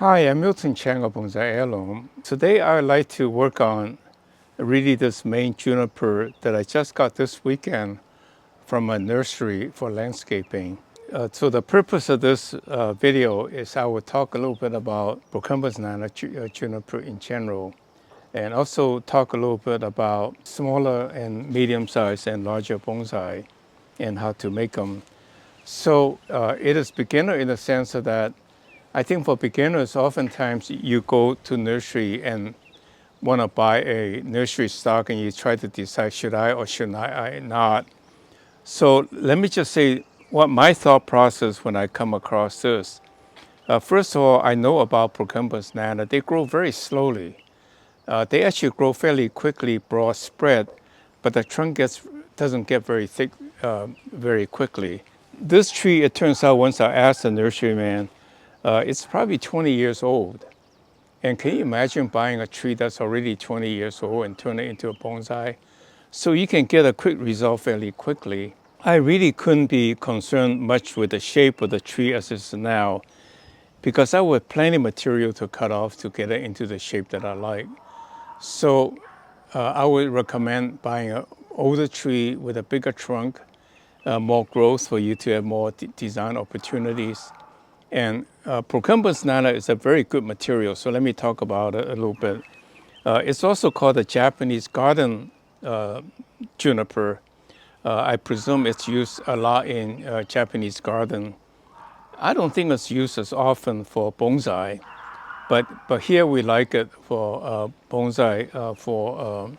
Hi, I'm miltonchang of Bonsaiheirloom. Today I would like to work on really this main juniper that I just got this weekend from a nursery for landscaping. So the purpose of this video is I will talk a little bit about Procumbens nana juniper in general, and also talk a little bit about smaller and medium-sized and larger bonsai and how to make them. So it is beginner in the sense of that I think for beginners, oftentimes you go to nursery and want to buy a nursery stock and you try to decide, should I or should I not? So let me just say what my thought process when I come across this. First of all, I know about Procumbens nana. They grow very slowly. They actually grow fairly quickly, broad spread, but the trunk doesn't get very thick very quickly. This tree, it turns out, once I asked the nurseryman, it's probably 20 years old. And can you imagine buying a tree that's already 20 years old and turn it into a bonsai? So you can get a quick result fairly quickly. I really couldn't be concerned much with the shape of the tree as it is now, because I have plenty of material to cut off to get it into the shape that I like. So I would recommend buying an older tree with a bigger trunk, more growth for you to have more design opportunities. And Procumbens nana is a very good material, so let me talk about it a little bit. It's also called the Japanese garden juniper. I presume it's used a lot in Japanese garden. I don't think it's used as often for bonsai, but here we like it for bonsai, for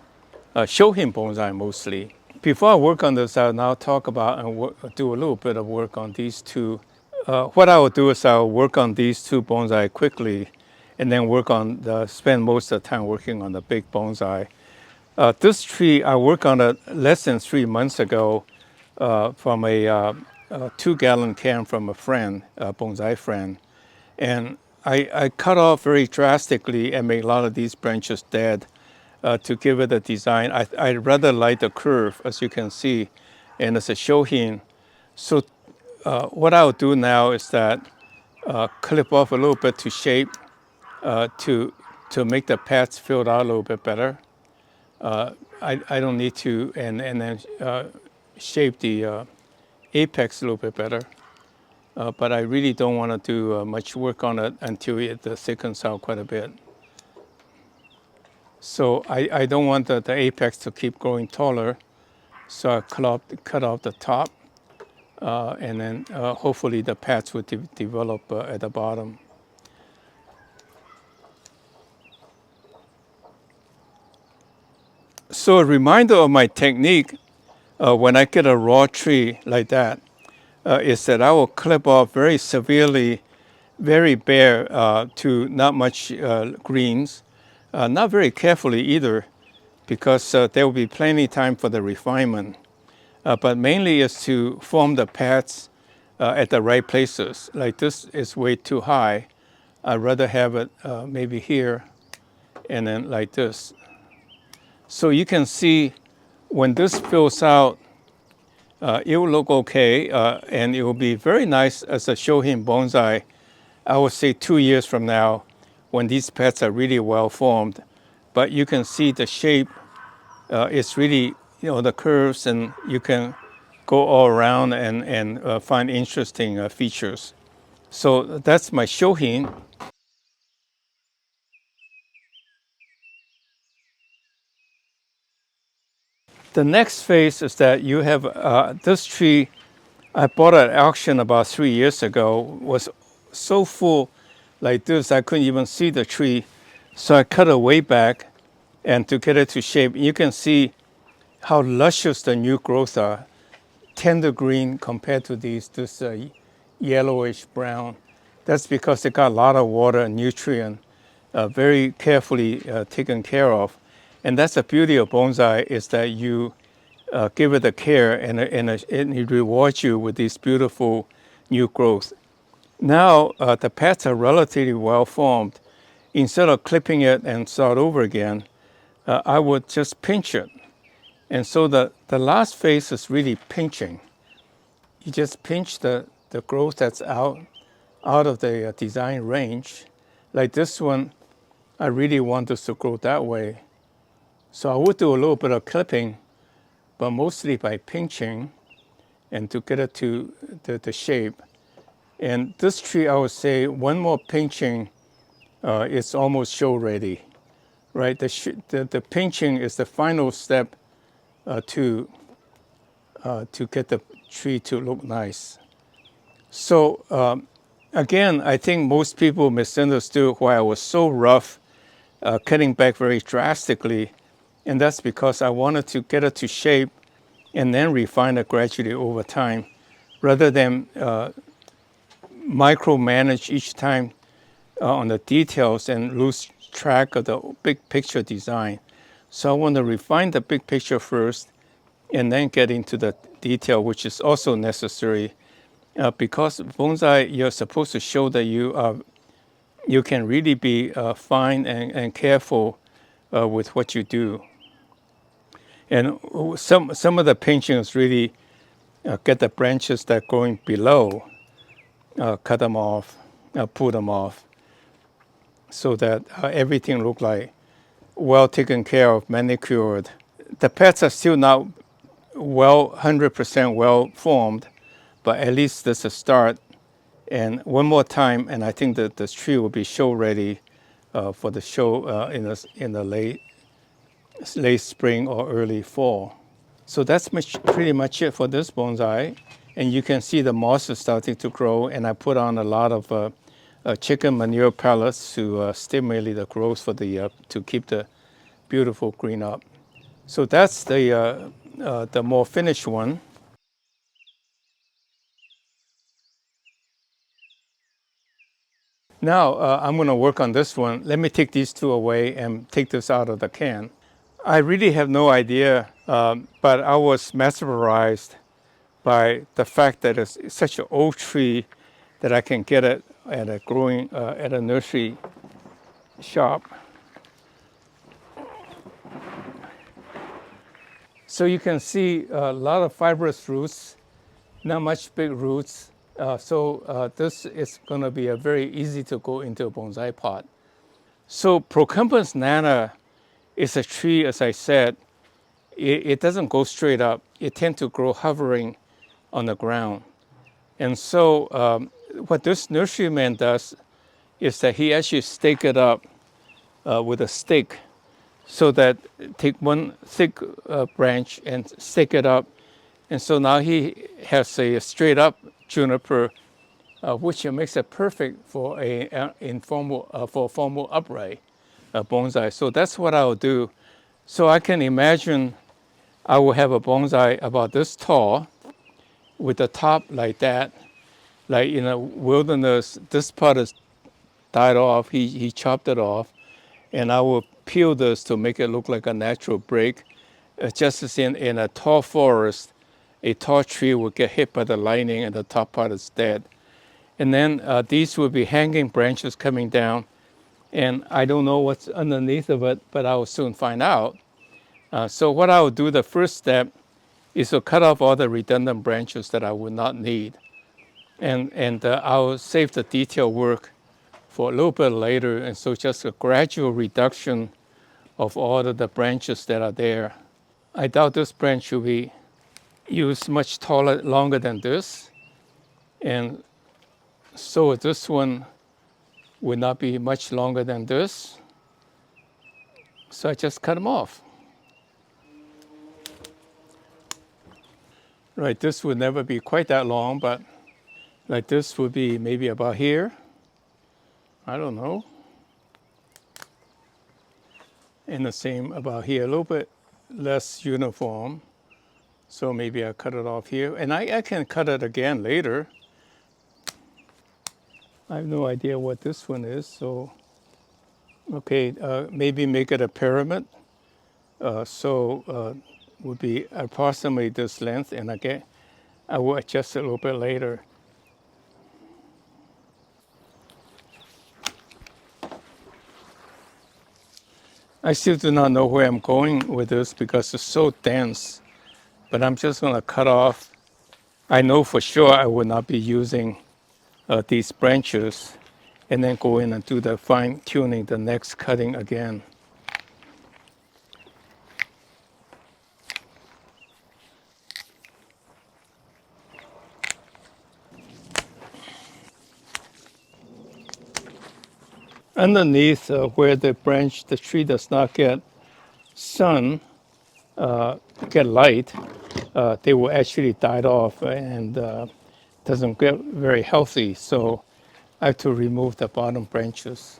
shohin bonsai mostly. Before I work on this, I'll now talk about and do a little bit of work on these two. What I will do is I'll work on these two bonsai quickly and then spend most of the time working on the big bonsai. This tree, I worked on it less than 3 months ago from a 2-gallon can from a friend, a bonsai friend. And I cut off very drastically and made a lot of these branches dead to give it a design. I rather like the curve, as you can see, and it's a shohin. So what I'll do now is that clip off a little bit to shape to make the pads filled out a little bit better. I don't need to, and then shape the apex a little bit better. But I really don't want to do much work on it until it thickens out quite a bit. So I don't want the apex to keep growing taller. So I cut off the top, and then hopefully the pads will develop at the bottom. So a reminder of my technique when I get a raw tree like that is that I will clip off very severely, very bare to not much greens, not very carefully either, because there will be plenty of time for the refinement. But mainly is to form the pads at the right places. Like this is way too high. I'd rather have it maybe here and then like this. So you can see when this fills out, it will look okay, and it will be very nice as a shohin bonsai. I would say 2 years from now, when these pads are really well formed. But you can see the shape is really, the curves, and you can go all around and find interesting features. So that's my shohin. The next phase is that you have this tree I bought at auction about 3 years ago, was so full like this I couldn't even see the tree. So I cut it way back and to get it to shape. You can see how luscious the new growth are. Tender green compared to this yellowish brown. That's because they got a lot of water and nutrient, very carefully taken care of. And that's the beauty of bonsai, is that you give it the care and it rewards you with this beautiful new growth. Now the pads are relatively well formed. Instead of clipping it and start over again, I would just pinch it. And so the last phase is really pinching. You just pinch the growth that's out of the design range, Like this one, I really want this to grow that way. So I would do a little bit of clipping, but mostly by pinching and to get it to the shape. And this tree, I would say one more pinching, it's almost show ready, right? The pinching is the final step to get the tree to look nice. So again, I think most people misunderstood why I was so rough, cutting back very drastically, and that's because I wanted to get it to shape and then refine it gradually over time, rather than micromanage each time on the details and lose track of the big picture design. So I want to refine the big picture first and then get into the detail, which is also necessary because bonsai, you're supposed to show that you can really be fine and careful with what you do. And some of the pinching is really get the branches that are growing below, cut them off, pull them off, so that everything look like well taken care of, manicured. The pads are still not 100% well formed, but at least that's a start. And one more time, and I think that this tree will be show ready for the show in the late spring or early fall. So that's pretty much it for this bonsai. And you can see the moss is starting to grow, and I put on a lot of chicken manure pellets to stimulate the growth for to keep the beautiful green up. So that's the more finished one. Now I'm going to work on this one. Let me take these two away and take this out of the can. I really have no idea, but I was mesmerized by the fact that it's such an old tree that I can get it at at a nursery shop. So you can see a lot of fibrous roots, not much big roots. So this is going to be a very easy to go into a bonsai pot. So Procumbens nana is a tree, as I said, it doesn't go straight up. It tends to grow hovering on the ground. And so what this nurseryman does is that he actually stake it up with a stake, so that take one thick branch and stake it up. And so now he has a straight up juniper, which makes it perfect for for a formal upright bonsai. So that's what I'll do. So I can imagine I will have a bonsai about this tall with the top like that. Like in a wilderness, this part is died off. He chopped it off. And I will peel this to make it look like a natural break. Just as in a tall forest, a tall tree will get hit by the lightning and the top part is dead. And then these will be hanging branches coming down. And I don't know what's underneath of it, but I will soon find out. So what I will do, the first step, is to cut off all the redundant branches that I would not need. And I'll save the detail work for a little bit later. And so just a gradual reduction of all of the branches that are there. I doubt this branch will be used much taller, longer than this. And so this one will not be much longer than this. So I just cut them off. Right, this would never be quite that long, but like this would be maybe about here. I don't know. And the same about here, a little bit less uniform. So maybe I cut it off here. And I can cut it again later. I have no idea what this one is. So, okay, maybe make it a pyramid. Would be approximately this length. And again, I will adjust it a little bit later. I still do not know where I'm going with this because it's so dense, but I'm just going to cut off. I know for sure I will not be using these branches, and then go in and do the fine tuning, the next cutting again. Underneath where the branch, the tree does not get sun, get light, they will actually die off and doesn't get very healthy. So I have to remove the bottom branches.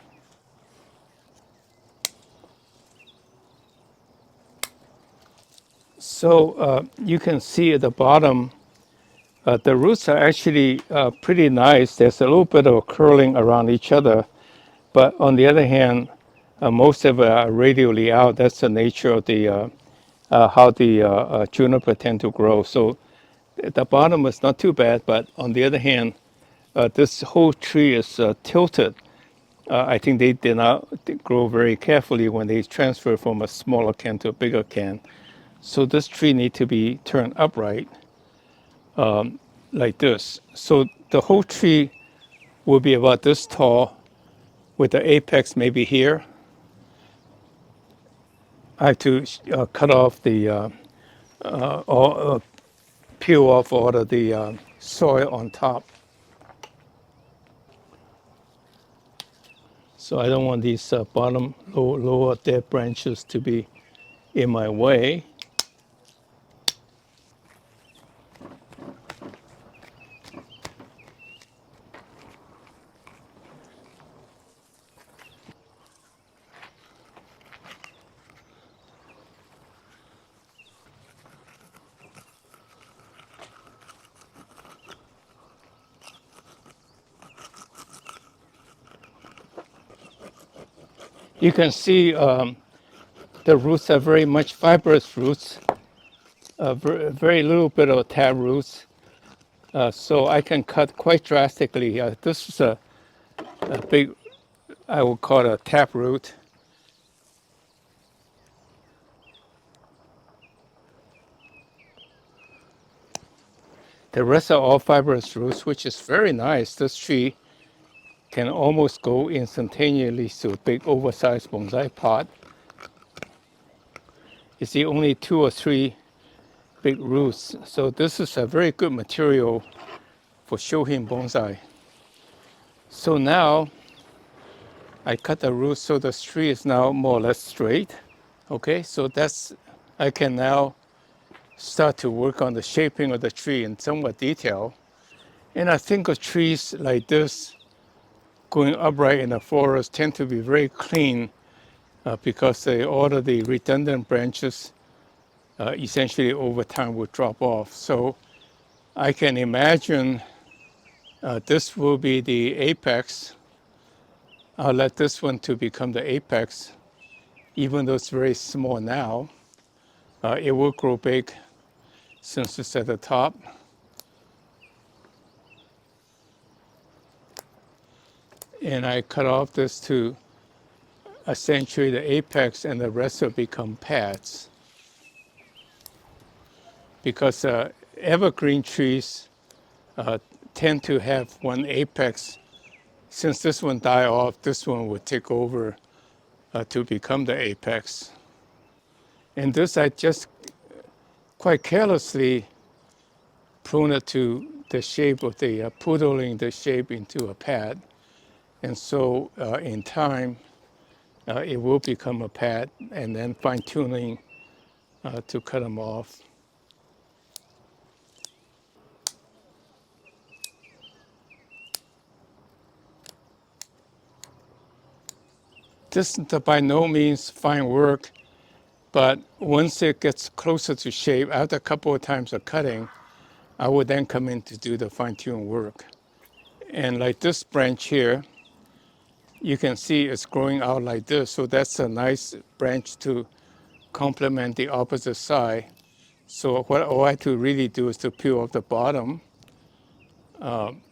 So you can see at the bottom, the roots are actually pretty nice. There's a little bit of curling around each other, but on the other hand, most of it are radially out. That's the nature of the how the juniper tend to grow. So at the bottom is not too bad, but on the other hand, this whole tree is tilted. I think they did not grow very carefully when they transfer from a smaller can to a bigger can. So this tree needs to be turned upright like this. So the whole tree will be about this tall with the apex maybe here. I have to cut off the, or peel off all of the soil on top. So I don't want these bottom lower dead branches to be in my way. You can see the roots are very much fibrous roots, very little bit of tap roots. So I can cut quite drastically. This is a big, I would call it a tap root. The rest are all fibrous roots, which is very nice. This tree can almost go instantaneously to a big oversized bonsai pot. You see only 2 or 3 big roots. So this is a very good material for Shohin bonsai. So now I cut the roots so the tree is now more or less straight. Okay, so I can now start to work on the shaping of the tree in somewhat detail. And I think of trees like this going upright in the forest tend to be very clean because all of the redundant branches essentially over time will drop off. So I can imagine this will be the apex. I'll let this one to become the apex, even though it's very small now. It will grow big since it's at the top. And I cut off this to accentuate the apex, and the rest will become pads. Because evergreen trees tend to have one apex. Since this one die off, this one would take over to become the apex. And this I just quite carelessly prune it to the shape of the poodling the shape into a pad. And so in time, it will become a pad, and then fine tuning to cut them off. This is by no means fine work, but once it gets closer to shape, after a couple of times of cutting, I would then come in to do the fine-tune work. And like this branch here, you can see it's growing out like this. So that's a nice branch to complement the opposite side. So what I have to really do is to peel off the bottom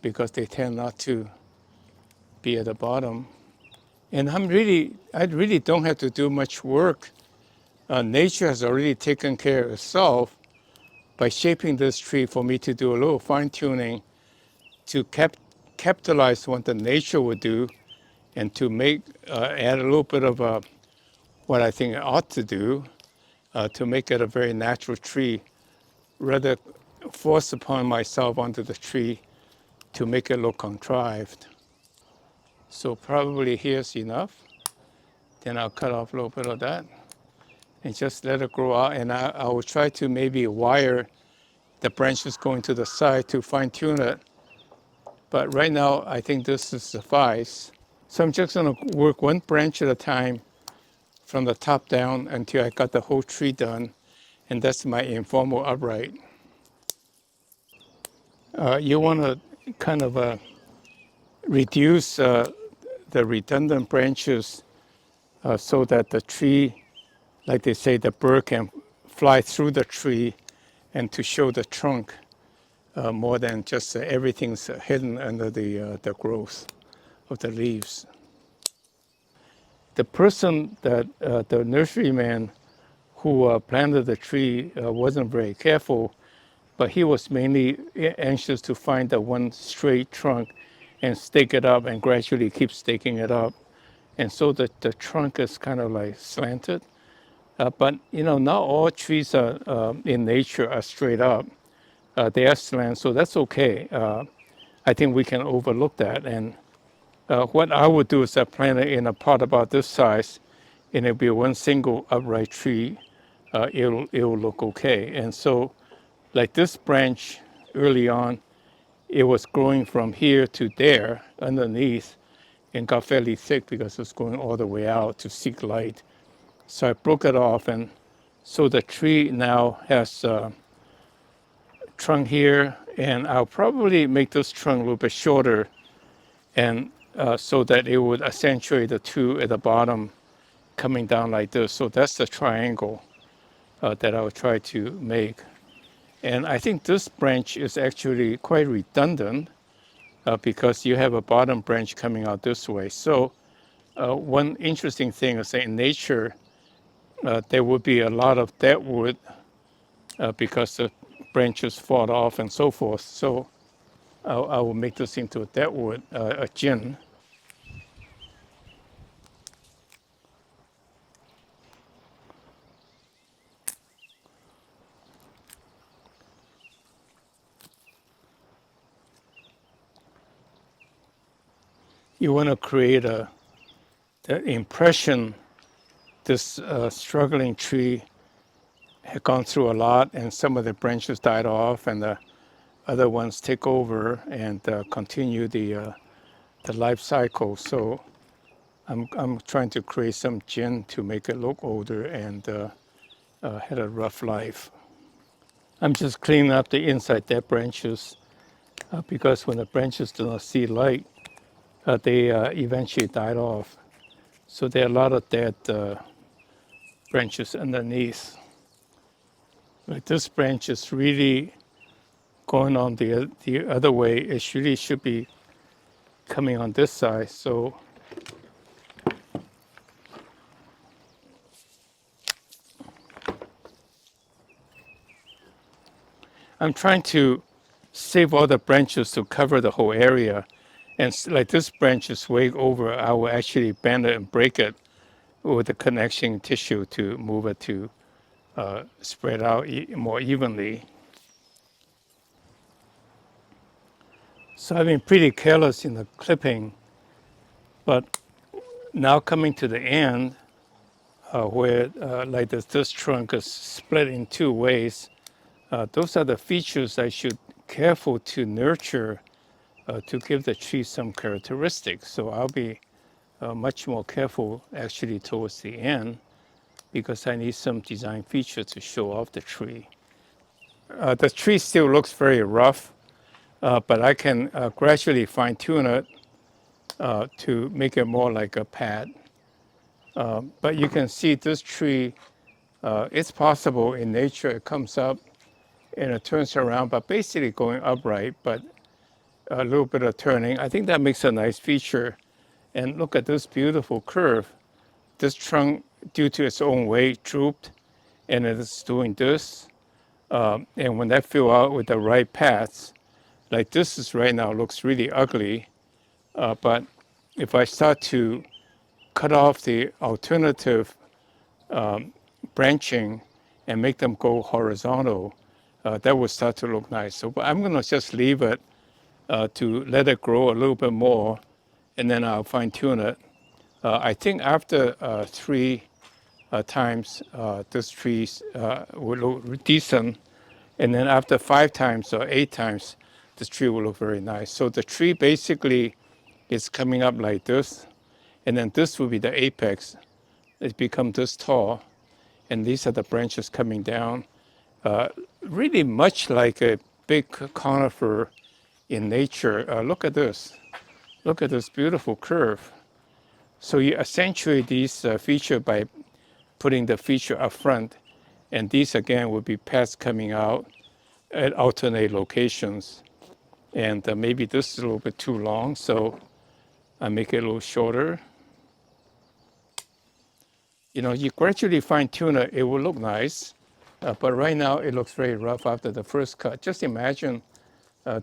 because they tend not to be at the bottom. And I really don't have to do much work. Nature has already taken care of itself by shaping this tree for me to do a little fine tuning to capitalize what the nature would do And to make, add a little bit of what I think I ought to do to make it a very natural tree, rather force upon myself onto the tree to make it look contrived. So probably here's enough. Then I'll cut off a little bit of that and just let it grow out. And I will try to maybe wire the branches going to the side to fine tune it. But right now, I think this is suffice. So I'm just gonna work one branch at a time from the top down until I got the whole tree done. And that's my informal upright. You wanna kind of reduce the redundant branches so that the tree, like they say, the bird can fly through the tree and to show the trunk more than just everything's hidden under the growth of the leaves. The person that, the nurseryman who planted the tree wasn't very careful, but he was mainly anxious to find the one straight trunk and stake it up and gradually keep staking it up. And so the trunk is kind of like slanted. But you know, not all trees are, in nature are straight up. They are slant, so that's okay. I think we can overlook that. And what I would do is I plant it in a pot about this size, and it'll be one single upright tree. It'll look okay. And so, like this branch early on, it was growing from here to there underneath, and got fairly thick because it was going all the way out to seek light. So I broke it off, and so the tree now has a trunk here, and I'll probably make this trunk a little bit shorter, and so that it would accentuate the two at the bottom coming down like this. So that's the triangle that I will try to make. And I think this branch is actually quite redundant because you have a bottom branch coming out this way. So one interesting thing is that in nature, there would be a lot of dead wood because the branches fall off and so forth. So I will make this into a dead wood, a gin. You want to create the impression this struggling tree had gone through a lot, and some of the branches died off, and the other ones take over and continue the life cycle. So I'm trying to create some gin to make it look older and had a rough life. I'm just cleaning up the inside dead branches because when the branches do not see light, they eventually died off. So there are a lot of dead branches underneath. Like this branch is really going on the other way. It really should be coming on this side. So I'm trying to save all the branches to cover the whole area. And like this branch is way over, I will actually bend it and break it with the connection tissue to move it to spread out more evenly. So I've been pretty careless in the clipping, but now coming to the end, where like this trunk is split in two ways, those are the features I should careful to nurture to give the tree some characteristics. So I'll be much more careful actually towards the end because I need some design feature to show off the tree. The tree still looks very rough, but I can gradually fine tune it to make it more like a pad. But you can see this tree, it's possible in nature it comes up and it turns around, but basically going upright, but a little bit of turning. I think that makes a nice feature. And look at this beautiful curve. This trunk, due to its own weight, drooped, and it is doing this. And when that fill out with the right paths, like this is right now, looks really ugly. But if I start to cut off the alternative branching and make them go horizontal, that will start to look nice. So but I'm going to just leave it to let it grow a little bit more, and then I'll fine tune it. I think after three times, this tree will look decent, and then after 5 times or 8 times, this tree will look very nice. So the tree basically is coming up like this, and then this will be the apex. It's become this tall, and these are the branches coming down, really much like a big conifer in nature. Look at this. Look at this beautiful curve. So you accentuate these feature by putting the feature up front, and these again will be paths coming out at alternate locations. And maybe this is a little bit too long, so I make it a little shorter. You know, you gradually fine tune it, it will look nice. But right now it looks very rough after the first cut. Just imagine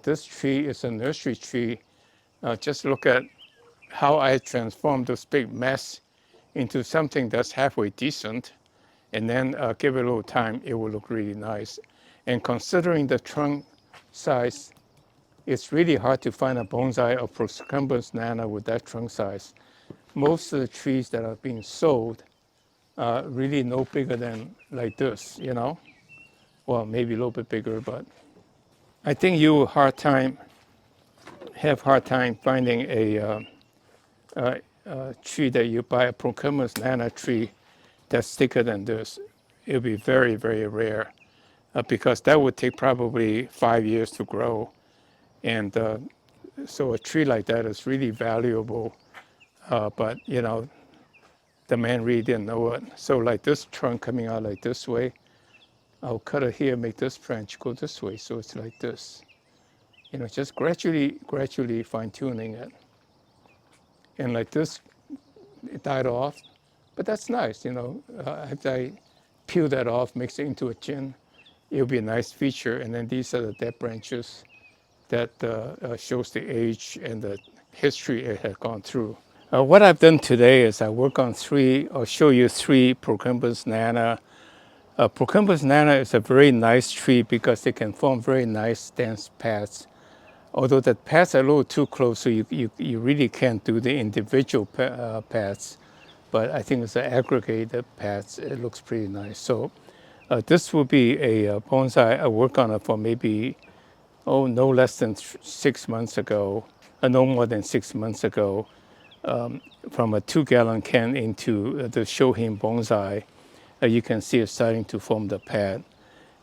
this tree is a nursery tree. Just look at how I transformed this big mess into something that's halfway decent, and then give it a little time, it will look really nice. And considering the trunk size, it's really hard to find a bonsai or procumbens nana with that trunk size. Most of the trees that are being sold are really no bigger than like this, you know? Well, maybe a little bit bigger, but I think you will have hard time finding a tree that you buy, a procumbens nana tree that's thicker than this. It'll be very, very rare because that would take probably 5 years to grow. And so a tree like that is really valuable, but you know, the man really didn't know it. So like this trunk coming out like this way, I'll cut it here, make this branch go this way, so it's like this. You know, just gradually fine tuning it. And like this, it died off, but that's nice, you know. After I peel that off, mix it into a gin, it'll be a nice feature. And then these are the dead branches that shows the age and the history it had gone through. What I've done today is I work on show you three procumbens nana. Procumbens nana is a very nice tree because they can form very nice dense paths. Although the paths are a little too close, so you really can't do the individual paths. But I think it's an aggregated paths. It looks pretty nice. So this will be a bonsai. I worked on it for maybe, no less than 6 months ago, no more than 6 months ago, from a 2-gallon can into the Shohin bonsai. You can see it starting to form the pad.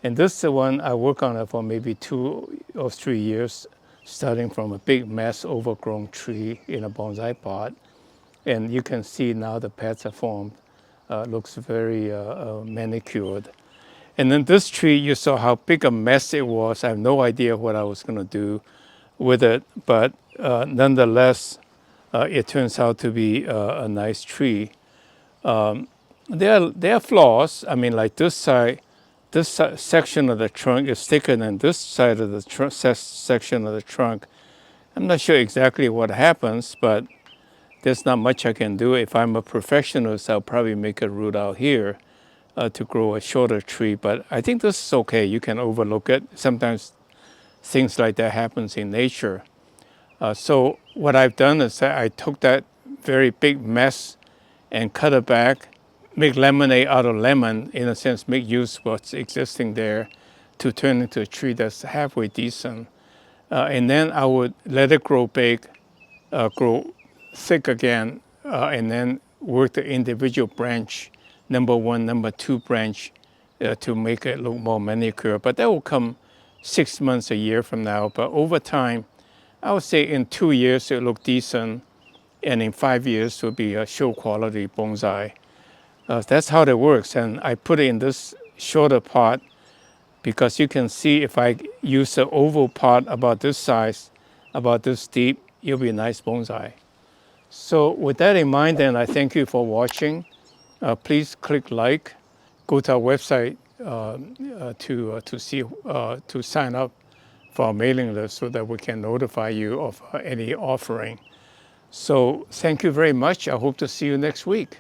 And this is the one I work on it for maybe 2 or 3 years, starting from a big mess overgrown tree in a bonsai pot. And you can see now the pads are formed. Looks very manicured. And then this tree, you saw how big a mess it was. I have no idea what I was going to do with it, but nonetheless, it turns out to be a nice tree. There are flaws. I mean, like this side, section of the trunk is thicker than this side of the section of the trunk. I'm not sure exactly what happens, but there's not much I can do. If I'm a perfectionist, I'll probably make a root out here to grow a shorter tree. But I think this is okay. You can overlook it. Sometimes things like that happens in nature. So what I've done is that I took that very big mess and cut it back, make lemonade out of lemon, in a sense, make use of what's existing there to turn into a tree that's halfway decent. And then I would let it grow big, grow thick again, and then work the individual branch, number 1, number 2 branch, to make it look more manicured. But that will come 6 months, a year from now. But over time, I would say in 2 years it'll look decent, and in 5 years it'll be a show quality bonsai. That's how that works. And I put it in this shorter pot because you can see if I use an oval pot about this size, about this deep, it'll be a nice bonsai. So with that in mind, then I thank you for watching. Please click like, go to our website to sign up for our mailing list so that we can notify you of any offering. So thank you very much. I hope to see you next week.